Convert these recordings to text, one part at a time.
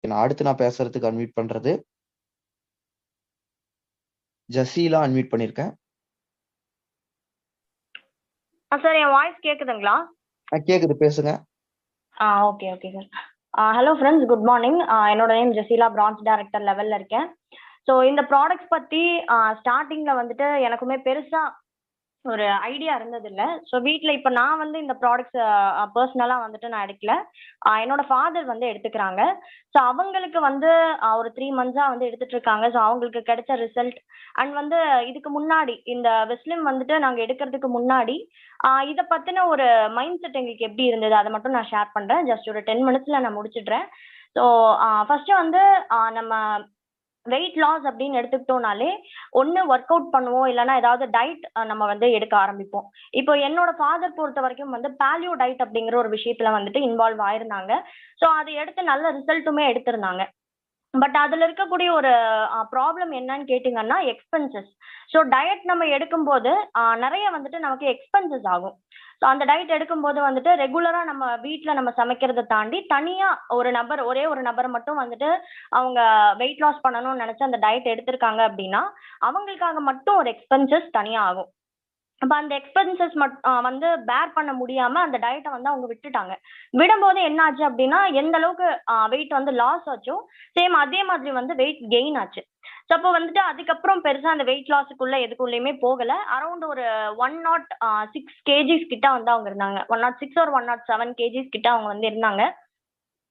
நான் பேசுறதுக்கு அன்மியூட் பண்றது ஜசீலா அன்மியூட் பண்ணிருக்கேன். சார் என் வாய்ஸ் கேக்குதுங்களா? கேக்குது, பேசுங்க. Okay okay sir. Hello friends, good morning. என்னோட நேம் ஜெசீலா, பிரான்ச் டைரக்டர் லெவல்ல இருக்கேன். ஸோ இந்த ப்ராடக்ட்ஸ் பத்தி ஸ்டார்டிங்ல வந்துட்டு எனக்குமே பெருசா ஒரு ஐடியா இருந்தது இல்லை. ஸோ வீட்டில் இப்போ நான் வந்து இந்த ப்ராடக்ட்ஸ் பர்சனலாக வந்துட்டு நான் எடுக்கல. என்னோட ஃபாதர் வந்து எடுத்துக்கிறாங்க. ஸோ அவங்களுக்கு வந்து ஒரு 3 மந்த்ஸாக வந்து எடுத்துட்டு இருக்காங்க. ஸோ அவங்களுக்கு கிடைச்ச ரிசல்ட் அண்ட் வந்து இதுக்கு முன்னாடி இந்த வெஸ்லிம் வந்துட்டு நாங்கள் எடுக்கிறதுக்கு முன்னாடி இதை பற்றின ஒரு மைண்ட் செட் எங்களுக்கு எப்படி இருந்தது அதை மட்டும் நான் ஷேர் பண்ணுறேன். ஜஸ்ட் ஒரு 10 மினிட்ஸில் நான் முடிச்சிடுறேன். ஸோ ஃபர்ஸ்ட் வந்து நம்ம வெயிட் லாஸ் அப்படின்னு எடுத்துக்கிட்டோம்னாலே ஒன்று ஒர்க் அவுட் பண்ணுவோம், இல்லைன்னா ஏதாவது டயட் நம்ம வந்து எடுக்க ஆரம்பிப்போம். இப்போ என்னோட ஃபாதர் பொறுத்த வரைக்கும் வந்து பேலியோ டயட் அப்படிங்கிற ஒரு விஷயத்துல வந்துட்டு இன்வால்வ் ஆயிருந்தாங்க. ஸோ அதை எடுத்து நல்ல ரிசல்ட்டுமே எடுத்திருந்தாங்க. பட் அதில் இருக்கக்கூடிய ஒரு ப்ராப்ளம் என்னன்னு கேட்டிங்கன்னா எக்ஸ்பென்சஸ். ஸோ டயட் நம்ம எடுக்கும்போது நிறைய வந்துட்டு நமக்கு எக்ஸ்பென்சஸ் ஆகும். ஸோ அந்த டயட் எடுக்கும்போது வந்துட்டு ரெகுலராக நம்ம வீட்டில் நம்ம சமைக்கிறதை தாண்டி தனியாக ஒரே ஒரு நபர் மட்டும் வந்துட்டு அவங்க வெயிட் லாஸ் பண்ணணும்னு நினச்சி அந்த டயட் எடுத்திருக்காங்க அப்படின்னா அவங்களுக்காக மட்டும் ஒரு எக்ஸ்பென்சஸ் தனியாக ஆகும். அப்போ அந்த எக்ஸ்பென்சஸ் வந்து பேர் பண்ண முடியாம அந்த டயட்டை வந்து அவங்க விட்டுட்டாங்க. விடும்போது என்ன ஆச்சு அப்படின்னா எந்த அளவுக்கு வெயிட் வந்து லாஸ் ஆச்சோ சேம் அதே மாதிரி வந்து வெயிட் கெயின் ஆச்சு. ஸோ அப்போ வந்துட்டு அதுக்கப்புறம் பெருசா அந்த வெயிட் லாஸுக்குள்ள எதுக்குள்ளேயுமே போகல. அரௌண்ட் ஒரு 106 kgs கிட்ட வந்து அவங்க இருந்தாங்க. 106 or 107 kgs கிட்ட அவங்க வந்து இருந்தாங்க.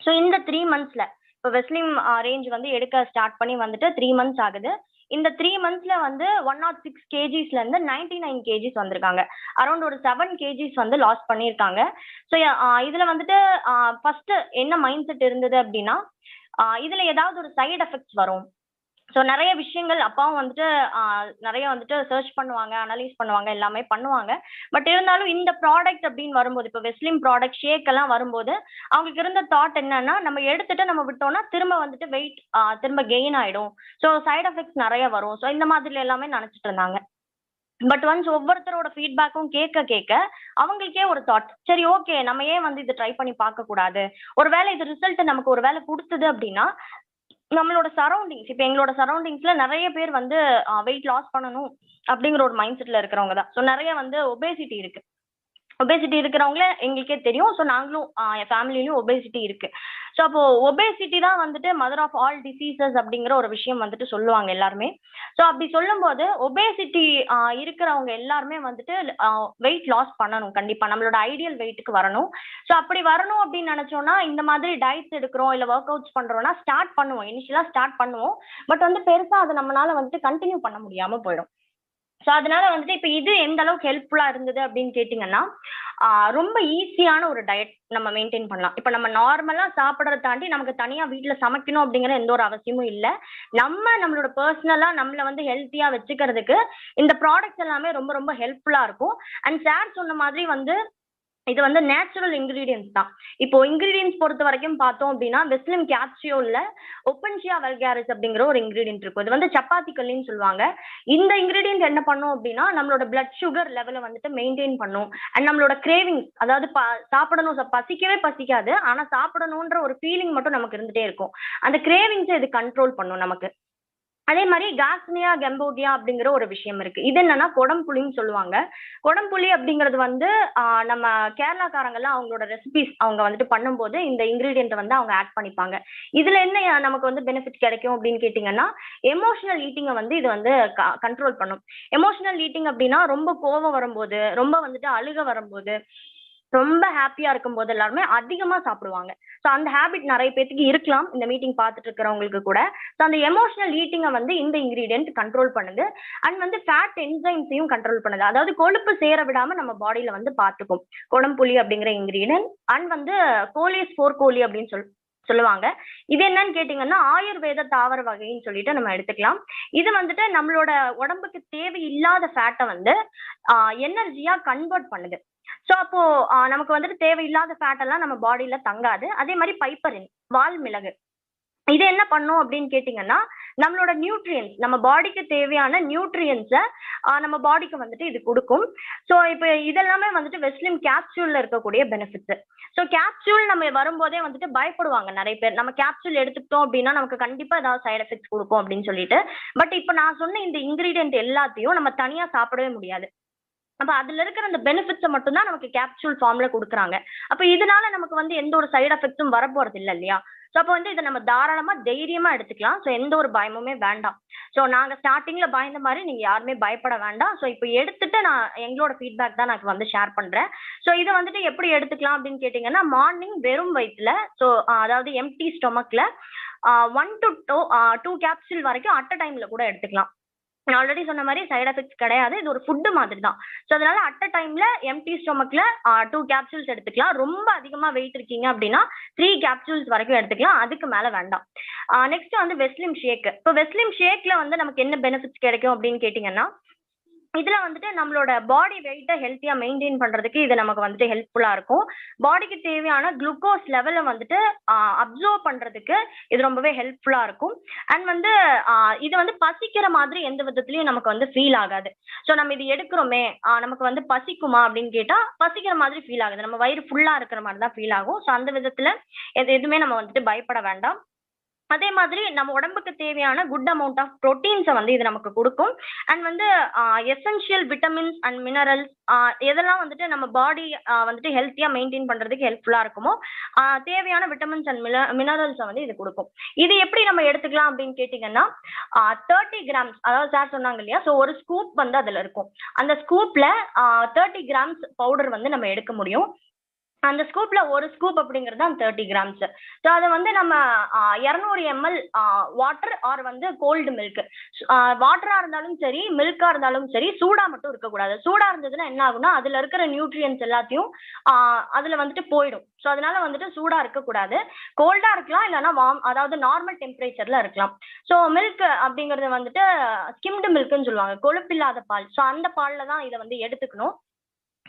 ஸோ இந்த 3 monthsல இப்போ வெஸ்லிம் ரேஞ்ச் வந்து எடுக்க ஸ்டார்ட் பண்ணி வந்துட்டு 3 months ஆகுது. இந்த 3 monthsல வந்து 106 kgsல இருந்து 99 kgs வந்திருக்காங்க. அரௌண்ட் ஒரு 7 kgs வந்து லாஸ் பண்ணியிருக்காங்க. ஸோ இதுல வந்துட்டு ஃபர்ஸ்ட் என்ன மைண்ட் செட் இருந்தது அப்படின்னா இதுல ஏதாவது ஒரு சைடு எஃபெக்ட்ஸ் வரும். ஸோ நிறைய விஷயங்கள் அப்பாவும் வந்துட்டு நிறைய வந்துட்டு சர்ச் பண்ணுவாங்க, அனலைஸ் பண்ணுவாங்க, எல்லாமே பண்ணுவாங்க. பட் இருந்தாலும் இந்த ப்ராடக்ட் அப்படின்னு வரும்போது இப்போ வெஸ்லிம் ப்ராடக்ட் ஷேக் எல்லாம் வரும்போது அவங்களுக்கு இருந்த தாட் என்னன்னா நம்ம எடுத்துட்டு நம்ம விட்டோம்னா திரும்ப வந்துட்டு வெயிட் திரும்ப கெயின் ஆயிடும். ஸோ சைடு எஃபெக்ட்ஸ் நிறைய வரும். ஸோ இந்த மாதிரி எல்லாமே நினைச்சிட்டு இருந்தாங்க. பட் ஒன்ஸ் ஒவ்வொருத்தரோட ஃபீட்பேக்கும் கேட்க கேட்க அவங்களுக்கே ஒரு தாட், சரி ஓகே நம்ம ஏன் வந்து இதை ட்ரை பண்ணி பார்க்க கூடாது, ஒருவேளை இது ரிசல்ட் நமக்கு ஒரு வேலை கொடுத்தது அப்படின்னா நம்மளோட சரௌண்டிங்ஸ் இப்போ எங்களோட சரௌண்டிங்ஸ்ல நிறைய பேர் வந்து வெயிட் லாஸ் பண்ணணும் அப்படிங்கிற ஒரு மைண்ட் செட்ல இருக்கிறவங்க தான். ஸோ நிறைய வந்து ஒபேசிட்டி இருக்கு. ஒபேசிட்டி இருக்கிறவங்கள எங்களுக்கே தெரியும். ஸோ நாங்களும் என் ஃபேமிலியிலும் ஒபேசிட்டி இருக்கு. ஸோ அப்போ ஒபேசிட்டி தான் வந்துட்டு மதர் ஆஃப் ஆல் டிசீசஸ் அப்படிங்கிற ஒரு விஷயம் வந்துட்டு சொல்லுவாங்க எல்லாருமே. ஸோ அப்படி சொல்லும்போது ஒபேசிட்டி இருக்கிறவங்க எல்லாருமே வந்துட்டு வெயிட் லாஸ் பண்ணணும். கண்டிப்பா நம்மளோட ஐடியல் வெயிட்டுக்கு வரணும். ஸோ அப்படி வரணும் அப்படின்னு நினைச்சோம்னா இந்த மாதிரி டயட்ஸ் எடுக்கிறோம் இல்லை ஒர்க் அவுட்ஸ் பண்றோம்னா ஸ்டார்ட் பண்ணுவோம், இனிஷியலா ஸ்டார்ட் பண்ணுவோம். பட் வந்து பெருசா அதை நம்மளால வந்துட்டு கண்டினியூ பண்ண முடியாம போயிடும். ஸோ அதனால வந்துட்டு இப்போ இது எந்த அளவுக்கு ஹெல்ப்ஃபுல்லா இருந்தது அப்படின்னு கேட்டிங்கன்னா ரொம்ப ஈஸியான ஒரு டயட் நம்ம மெயின்டைன் பண்ணலாம். இப்போ நம்ம நார்மலா சாப்பிட்றத தாண்டி நமக்கு தனியா வீட்டில் சமைக்கணும் அப்படிங்கிற எந்த ஒரு அவசியமும் இல்லை. நம்மளோட பர்சனலா நம்மளை வந்து ஹெல்த்தியா வச்சுக்கிறதுக்கு இந்த ப்ராடக்ட்ஸ் எல்லாமே ரொம்ப ரொம்ப ஹெல்ப்ஃபுல்லா இருக்கும். அண்ட் சார் சொன்ன மாதிரி வந்து இது வந்து நேச்சுரல் இன்கிரீடியன்ஸ் தான். இப்போ இன்கிரீடியன்ஸ் பொறுத்த வரைக்கும் பார்த்தோம் அப்படின்னா வெஸ்லிம் கேப்சியூல்ல ஒப்பன்ஷியா வல்காரிஸ் அப்படிங்கிற ஒரு இன்கிரீடியன்ட் இருக்கும். இது வந்து சப்பாத்தி கல்லின்னு சொல்லுவாங்க. இந்த இன்கிரீடியன்ட் என்ன பண்ணும் அப்படின்னா நம்மளோட பிளட் சுகர் லெவலை வந்துட்டு மெயின்டைன் பண்ணும். அண்ட் நம்மளோட கிரேவிங்ஸ், அதாவது சாப்பிடணும், பசிக்கவே பசிக்காது, ஆனா சாப்பிடணுன்ற ஒரு ஃபீலிங் மட்டும் நமக்கு இருந்துட்டே இருக்கும். அந்த கிரேவிங்ஸை இது கண்ட்ரோல் பண்ணும் நமக்கு. அதே மாதிரி காஸ்னியா கெம்போகியா அப்படிங்கிற ஒரு விஷயம் இருக்கு. இது என்னன்னா கொடம்புளின்னு சொல்லுவாங்க. கொடம்புளி அப்படிங்கிறது வந்து நம்ம கேரளாக்காரங்கெல்லாம் அவங்களோட ரெசிபிஸ் அவங்க வந்துட்டு பண்ணும்போது இந்த இன்கிரீடியன்ட் வந்து அவங்க ஆட் பண்ணிப்பாங்க. இதுல என்ன நமக்கு வந்து பெனிஃபிட் கிடைக்கும் அப்படின்னு கேட்டீங்கன்னா எமோஷனல் ஈட்டிங்கை வந்து இது வந்து கண்ட்ரோல் பண்ணும். எமோஷனல் ஈட்டிங் அப்படின்னா ரொம்ப கோபம் வரும்போது, ரொம்ப வந்துட்டு அழுக வரும்போது, ரொம்ப ஹாப்பியா இருக்கும் போது எல்லாருமே அதிகமா சாப்பிடுவாங்க. ஸோ அந்த ஹேபிட் நிறைய பேருக்கு இருக்கலாம் இந்த மீட்டிங் பார்த்துட்டு இருக்கிறவங்களுக்கு கூட. ஸோ அந்த எமோஷனல் ஈட்டிங்கை வந்து இந்த இன்கிரீடியன்ட் கண்ட்ரோல் பண்ணுது. அண்ட் வந்து ஃபேட் என்சைம்ஸையும் கண்ட்ரோல் பண்ணுது. அதாவது கொழுப்பு சேர விடாம நம்ம பாடியில வந்து பார்த்துக்கும் கொடம்புளி அப்படிங்கிற இன்கிரீடியன்ட். அண்ட் வந்து கோலியஸ் ஃபோர்கோலி அப்படின்னு சொல்லுவாங்க. இது என்னன்னு கேட்டீங்கன்னா ஆயுர்வேத தாவர வகைன்னு சொல்லிட்டு நம்ம எடுத்துக்கலாம். இது வந்துட்டு நம்மளோட உடம்புக்கு தேவையில்லாத ஃபேட்டை வந்து எனர்ஜியா கன்வெர்ட் பண்ணுது. ஸோ அப்போ நமக்கு வந்துட்டு தேவையில்லாத ஃபேட் எல்லாம் நம்ம பாடியில தங்காது. அதே மாதிரி பைப்பரின், வால் மிளகு, இது என்ன பண்ணும் அப்படின்னு கேட்டீங்கன்னா நம்மளோட நியூட்ரியன்ஸ், நம்ம பாடிக்கு தேவையான நியூட்ரியன்ஸை நம்ம பாடிக்கு வந்துட்டு இது கொடுக்கும். ஸோ இப்போ இதெல்லாமே வந்துட்டு வெஸ்லிம் கேப்சூல்ல இருக்கக்கூடிய பெனிஃபிட்ஸ். ஸோ கேப்சூல் நம்ம வரும்போதே வந்துட்டு பயப்படுவாங்க நிறைய பேர், நம்ம கேப்சூல் எடுத்துக்கிட்டோம் அப்படின்னா நமக்கு கண்டிப்பா ஏதாவது சைடு எஃபெக்ட்ஸ் கொடுக்கும் அப்படின்னு சொல்லிட்டு. பட் இப்போ நான் சொன்ன இந்த இன்கிரீடியன்ட் எல்லாத்தையும் நம்ம தனியா சாப்பிடவே முடியாது. அப்ப அதுல இருக்கிற அந்த பெனிஃபிட்ஸை மட்டும்தான் நமக்கு கேப்சூல் ஃபார்ம்ல கொடுக்குறாங்க. அப்ப இதனால நமக்கு வந்து எந்த ஒரு சைடு எஃபெக்ட்ஸும் வரப்போறது இல்லை இல்லையா? ஸோ அப்போ வந்து இதை நம்ம தாராளமா தைரியமா எடுத்துக்கலாம். ஸோ எந்த ஒரு பயமுமே வேண்டாம். ஸோ நாங்க ஸ்டார்டிங்ல பயந்த மாதிரி நீங்க யாருமே பயப்பட வேண்டாம். ஸோ இப்போ எடுத்துட்டு நான் எங்களோட ஃபீட்பேக் தான் நான் வந்து ஷேர் பண்றேன். ஸோ இதை வந்துட்டு எப்படி எடுத்துக்கலாம் அப்படின்னு கேட்டீங்கன்னா, மார்னிங் வெறும் வயிற்றுல, ஸோ அதாவது எம்டி ஸ்டொமக்ல 1 to 2 கேப்சூல் வரைக்கும் அட் அ டைம்ல கூட எடுத்துக்கலாம். நான் ஆல்ரெடி சொன்ன மாதிரி சைடு எஃபெக்ட்ஸ் கிடையாது, இது ஒரு ஃபுட்டு மாதிரி தான். ஸோ அதனால அட் அ டைம்ல எம்டி ஸ்டொமக்ல 2 கேப்சூல்ஸ் எடுத்துக்கலாம். ரொம்ப அதிகமா வெயிட் இருக்கீங்க அப்படின்னா 3 கேப்சூல்ஸ் வரைக்கும் எடுத்துக்கலாம், அதுக்கு மேல வேண்டாம். நெக்ஸ்ட் வந்து வெஸ்லிம் ஷேக். இப்போ வெஸ்லிம் ஷேக்ல வந்து நமக்கு என்ன பெனிஃபிட்ஸ் கிடைக்கும் அப்படின்னு கேட்டீங்கன்னா, இதுல வந்துட்டு நம்மளோட பாடி வெயிட்டை ஹெல்த்தியா மெயின்டைன் பண்றதுக்கு இது நமக்கு வந்துட்டு ஹெல்ப்ஃபுல்லா இருக்கும். பாடிக்கு தேவையான குளுக்கோஸ் லெவலை வந்துட்டு அப்சர்வ் பண்றதுக்கு இது ரொம்பவே ஹெல்ப்ஃபுல்லா இருக்கும். அண்ட் வந்து இது வந்து பசிக்கிற மாதிரி எந்த விதத்துலயும் நமக்கு வந்து ஃபீல் ஆகாது. ஸோ நம்ம இது எடுக்கிறோமே நமக்கு வந்து பசிக்குமா அப்படின்னு கேட்டா பசிக்கிற மாதிரி ஃபீல் ஆகுது, நம்ம வயிறு ஃபுல்லா இருக்கிற மாதிரி தான் ஃபீல் ஆகும். ஸோ அந்த விதத்துல எதுவுமே நம்ம வந்துட்டு பயப்பட வேண்டாம். அதே மாதிரி நம்ம உடம்புக்கு தேவையான குட் அமௌண்ட் ஆஃப் ப்ரோட்டீன்ஸை வந்து இது நமக்கு கொடுக்கும். அண்ட் வந்து எசென்ஷியல் விட்டமின்ஸ் அண்ட் மினரல்ஸ் எதெல்லாம் வந்துட்டு நம்ம பாடி வந்துட்டு ஹெல்த்தியா மெயின்டைன் பண்றதுக்கு ஹெல்ப்ஃபுல்லா இருக்குமோ தேவையான விட்டமின்ஸ் அண்ட் மினரல்ஸை வந்து இது கொடுக்கும். இது எப்படி நம்ம எடுத்துக்கலாம் அப்படின்னு கேட்டீங்கன்னா, 30 கிராம்ஸ், அதாவது சார் சொன்னாங்க இல்லையா, ஸோ ஒரு ஸ்கூப் வந்து அதுல இருக்கும். அந்த ஸ்கூப்ல 30 கிராம்ஸ் பவுடர் வந்து நம்ம எடுக்க முடியும். அந்த ஸ்கூப்ல ஒரு ஸ்கூப் அப்படிங்கிறது தான் 30 கிராம்ஸ். ஸோ அதை வந்து நம்ம 200 ml வாட்டர் ஆர் வந்து கோல்டு மில்க், வாட்டரா இருந்தாலும் சரி மில்கா இருந்தாலும் சரி சூடா மட்டும் இருக்கக்கூடாது. சூடா இருந்ததுன்னா என்ன ஆகும்னா அதுல இருக்கிற நியூட்ரியன்ஸ் எல்லாத்தையும் அதுல வந்துட்டு போயிடும். ஸோ அதனால வந்துட்டு சூடா இருக்கக்கூடாது, கோல்டா இருக்கலாம், இல்லைன்னா வார்ம், அதாவது நார்மல் டெம்பரேச்சர்ல இருக்கலாம். ஸோ மில்க் அப்படிங்கறது வந்துட்டு ஸ்கிம்டு மில்க்னு சொல்லுவாங்க, கொழுப்பில்லாத பால். ஸோ அந்த பால்ல தான் இதை வந்து எடுத்துக்கணும்.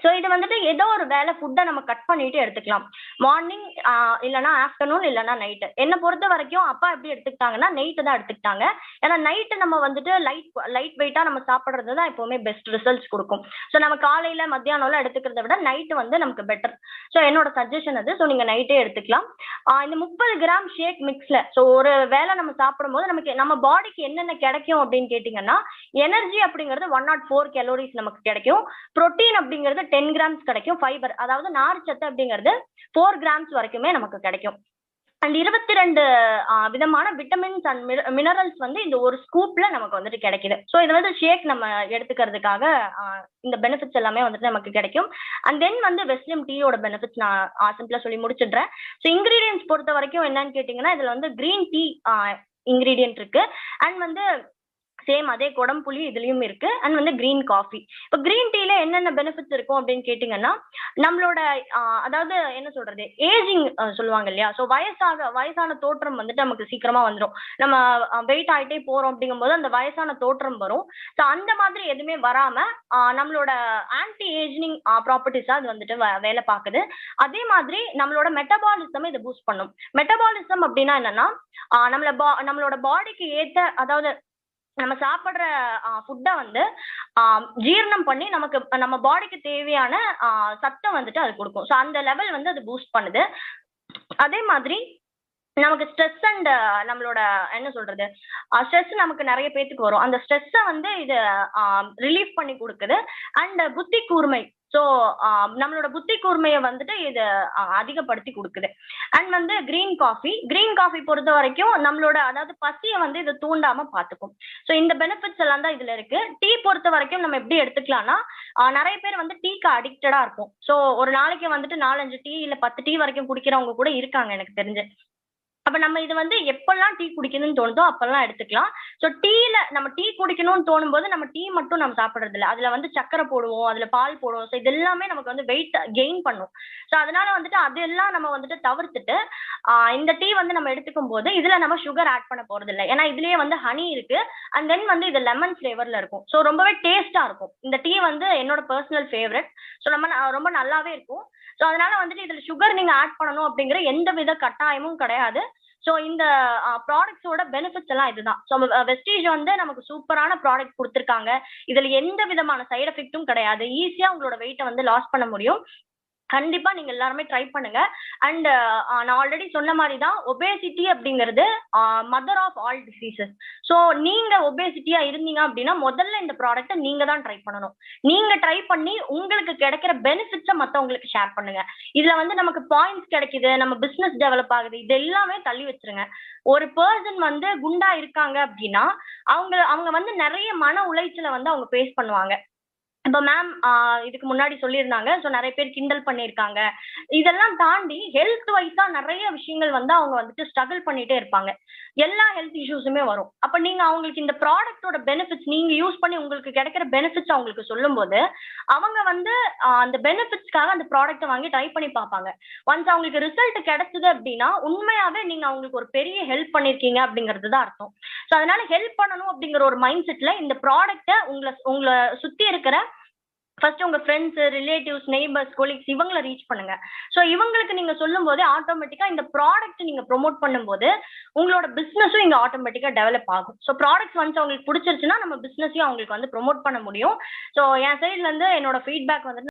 ஸோ இது வந்துட்டு ஏதோ ஒரு வேலை ஃபுட்டை நம்ம கட் பண்ணிட்டு எடுத்துக்கலாம். மார்னிங் இல்லைனா ஆஃப்டர்நூன் இல்லைனா நைட்டு. என்னை பொறுத்த வரைக்கும் அப்பா எப்படி எடுத்துக்கிட்டாங்கன்னா நைட்டு தான் எடுத்துக்கிட்டாங்க. ஏன்னா நைட்டு நம்ம வந்துட்டு லைட் வெயிட்டாக நம்ம சாப்பிட்றது தான் எப்போவுமே பெஸ்ட் ரிசல்ட்ஸ் கொடுக்கும். ஸோ நம்ம காலையில் மத்தியானம்லாம் எடுத்துக்கிறத விட நைட்டு வந்து நமக்கு பெட்டர். ஸோ என்னோட சஜஷன் அது. ஸோ நீங்கள் நைட்டே எடுத்துக்கலாம். இந்த 30 கிராம் ஷேக் மிக்ஸில் ஸோ ஒரு வேலை நம்ம சாப்பிடும்போது நமக்கு நம்ம பாடிக்கு என்னென்ன கிடைக்கும் அப்படின்னு கேட்டிங்கன்னா, எனர்ஜி அப்படிங்கிறது 104 கலோரிஸ் நமக்கு கிடைக்கும். ப்ரோட்டீன் அப்படிங்கிறது 10 கிராம்ஸ் கிடைக்கும். ஃபைபர், அதாவது நார்ச்சத்து அப்படிங்கிறது 4 கிராம்ஸ் வரைக்குமே நமக்கு கிடைக்கும். அண்ட் 22 விதமான விட்டமின்ஸ் அண்ட் மினரல்ஸ் வந்து இந்த ஒரு ஸ்கூப்ல நமக்கு வந்துட்டு கிடைக்குது. ஸோ இது வந்து ஷேக் நம்ம எடுத்துக்கிறதுக்காக இந்த பெனிஃபிட்ஸ் எல்லாமே வந்துட்டு நமக்கு கிடைக்கும். அண்ட் தென் வந்து வெஸ்லிம் டீயோட பெனிஃபிட்ஸ் நான் சிம்பிளா சொல்லி முடிச்சிடுறேன். ஸோ இன்கிரீடியன்ஸ் பொறுத்த வரைக்கும் என்னன்னு கேட்டிங்கன்னா, இதுல வந்து கிரீன் டீ இன்கிரீடியன்ட் இருக்கு. அண்ட் வந்து சேம் அதே குடம்புளி இதுலயும் இருக்கு. அண்ட் வந்து கிரீன் காஃபி. இப்போ கிரீன் டீல என்னென்ன பெனிஃபிட்ஸ் இருக்கும் அப்படின்னு கேட்டீங்கன்னா, நம்மளோட அதாவது என்ன சொல்றது, ஏஜிங் சொல்லுவாங்க இல்லையா, ஸோ வயசான தோற்றம் வந்துட்டு நமக்கு சீக்கிரமா வந்துடும். நம்ம வெயிட் ஆகிட்டே போறோம் அப்படிங்கும்போது அந்த வயசான தோற்றம் வரும். ஸோ அந்த மாதிரி எதுவுமே வராம நம்மளோட ஆன்டி ஏஜிங் ப்ராப்பர்ட்டிஸா அது வந்துட்டு வேலை பார்க்குது. அதே மாதிரி நம்மளோட மெட்டபாலிசம் இதை பூஸ்ட் பண்ணும். மெட்டபாலிசம் அப்படின்னா என்னன்னா, நம்மளோட பாடிக்கு ஏற்ற, அதாவது நம்ம சாப்பிட்ற ஃபுட்டை வந்து ஜீரணம் பண்ணி நமக்கு நம்ம பாடிக்கு தேவையான சத்தம் வந்துட்டு அது கொடுக்கும். ஸோ அந்த லெவல் வந்து அது பூஸ்ட் பண்ணுது. அதே மாதிரி நமக்கு ஸ்ட்ரெஸ் அண்ட் நம்மளோட என்ன சொல்றது, ஸ்ட்ரெஸ் நமக்கு நிறைய பேத்துக்கு வரும். அந்த ஸ்ட்ரெஸ்ஸை வந்து இது ரிலீஃப் பண்ணி கொடுக்குது. அண்ட் புத்தி கூர்மை, ஸோ நம்மளோட புத்தி கூர்மையை வந்துட்டு இது அதிகப்படுத்தி கொடுக்குது. அண்ட் வந்து கிரீன் காஃபி பொறுத்த வரைக்கும் நம்மளோட அதாவது பசியை வந்து இது தூண்டாம பார்த்துக்கும். ஸோ இந்த பெனிஃபிட்ஸ் எல்லாம் தான் இதுல இருக்கு. டீ பொறுத்த வரைக்கும் நம்ம எப்படி எடுத்துக்கலாம்னா, நிறைய பேர் வந்து டீக்கு அடிக்டடா இருக்கும். ஸோ ஒரு நாளைக்கு வந்துட்டு 4-5 டீ இல்லை 10 டீ வரைக்கும் குடிக்கிறவங்க கூட இருக்காங்க எனக்கு தெரிஞ்சு. அப்ப நம்ம இது வந்து எப்பெல்லாம் டீ குடிக்கணும்னு தோணுதோ அப்பெல்லாம் எடுத்துக்கலாம். ஸோ டீல நம்ம டீ குடிக்கணும்னு தோணும் போது நம்ம டீ மட்டும் நம்ம சாப்பிட்றது இல்லை, அதுல வந்து சக்கரை போடுவோம், அதுல பால் போடுவோம். ஸோ இது எல்லாமே நமக்கு வந்து வெயிட் கெயின் பண்ணும். ஸோ அதனால வந்துட்டு அதெல்லாம் நம்ம வந்துட்டு தவிர்த்துட்டு இந்த டீ வந்து நம்ம எடுத்துக்கும் போது இதுல நம்ம சுகர் ஆட் பண்ண போறது இல்லை. ஏன்னா இதுலயே வந்து ஹனி இருக்கு. அண்ட் தென் வந்து இது லெமன் ஃபிளேவர்ல இருக்கும். ஸோ ரொம்பவே டேஸ்டா இருக்கும். இந்த டீ வந்து என்னோட பர்சனல் ஃபேவரட். ஸோ ரொம்ப நல்லாவே இருக்கும். ஸோ அதனால வந்துட்டு இதுல சுகர் நீங்க ஆட் பண்ணணும் அப்படிங்கிற எந்த வித கட்டாயமும் கிடையாது. ஸோ இந்த ப்ராடக்ட்ஸோட பெனிஃபிட்ஸ் எல்லாம் இதுதான். ஸோ வெஸ்டீஜ் வந்து நமக்கு சூப்பரான ப்ராடக்ட் கொடுத்துருக்காங்க. இதுல எந்த விதமான சைடு எஃபெக்ட்டும் கிடையாது. ஈஸியா உங்களோட வெயிட்டை வந்து லாஸ் பண்ண முடியும். கண்டிப்பா நீங்க எல்லாருமே ட்ரை பண்ணுங்க. அண்ட் நான் ஆல்ரெடி சொன்ன மாதிரி தான், ஒபேசிட்டி அப்படிங்கிறது mother of all diseases. So நீங்க ஒபேசிட்டியா இருந்தீங்க அப்படின்னா முதல்ல இந்த ப்ராடக்ட்டை நீங்க தான் ட்ரை பண்ணணும். நீங்க ட்ரை பண்ணி உங்களுக்கு கிடைக்கிற பெனிஃபிட்ஸை மற்றவங்களுக்கு ஷேர் பண்ணுங்க. இதுல வந்து நமக்கு பாயிண்ட்ஸ் கிடைக்குது, நம்ம பிசினஸ் டெவலப் ஆகுது, இது எல்லாமே தள்ளி வச்சிருங்க. ஒரு பர்சன் வந்து குண்டா இருக்காங்க அப்படின்னா அவங்க வந்து நிறைய மன உளைச்சலை வந்து அவங்க ஃபேஸ் பண்ணுவாங்க. இப்போ மேம் இதுக்கு முன்னாடி சொல்லியிருந்தாங்க. ஸோ நிறைய பேர் கிண்டல் பண்ணியிருக்காங்க. இதெல்லாம் தாண்டி ஹெல்த் வைஸா நிறைய விஷயங்கள் வந்து அவங்க வந்துட்டு ஸ்ட்ரகிள் பண்ணிட்டே இருப்பாங்க. எல்லா ஹெல்த் இஷ்யூஸுமே வரும். அப்போ நீங்க அவங்களுக்கு இந்த ப்ராடக்ட்டோட பெனிஃபிட்ஸ் நீங்க யூஸ் பண்ணி உங்களுக்கு கிடைக்கிற பெனிஃபிட்ஸ் அவங்களுக்கு சொல்லும்போது அவங்க வந்து அந்த பெனிஃபிட்ஸ்க்காக அந்த ப்ராடக்ட்டை வாங்கி ட்ரை பண்ணி பார்ப்பாங்க. ஒன்ஸ் அவங்களுக்கு ரிசல்ட் கிடைச்சது அப்படின்னா உண்மையாவே நீங்க அவங்களுக்கு ஒரு பெரிய ஹெல்ப் பண்ணிருக்கீங்க அப்படிங்கிறது தான் அர்த்தம். ஸோ அதனால ஹெல்ப் பண்ணணும் அப்படிங்கிற ஒரு மைண்ட் செட்ல இந்த ப்ராடக்ட்டை உங்களை சுத்தி இருக்கிற ஃபர்ஸ்ட் உங்க ஃப்ரெண்ட்ஸ், ரிலேட்டிவ்ஸ், நெய்பர்ஸ், கொலீக்ஸ் இவங்களை ரீச் பண்ணுங்க. ஸோ இவங்களுக்கு நீங்க சொல்லும் போதே ஆட்டோமேட்டிக்கா இந்த ப்ராடக்ட் நீங்க ப்ரொமோட் பண்ணும்போது உங்களோட பிசினஸும் இங்க ஆட்டோமேட்டிக்கா டெவலப் ஆகும். ஸோ ப்ராடக்ட்ஸ் வந்து அவங்களுக்கு பிடிச்சிருச்சுன்னா நம்ம பிசினஸையும் அவங்களுக்கு வந்து ப்ரொமோட் பண்ண முடியும். ஸோ என் சைட்ல இருந்து என்னோட ஃபீட்பேக் வந்துட்டு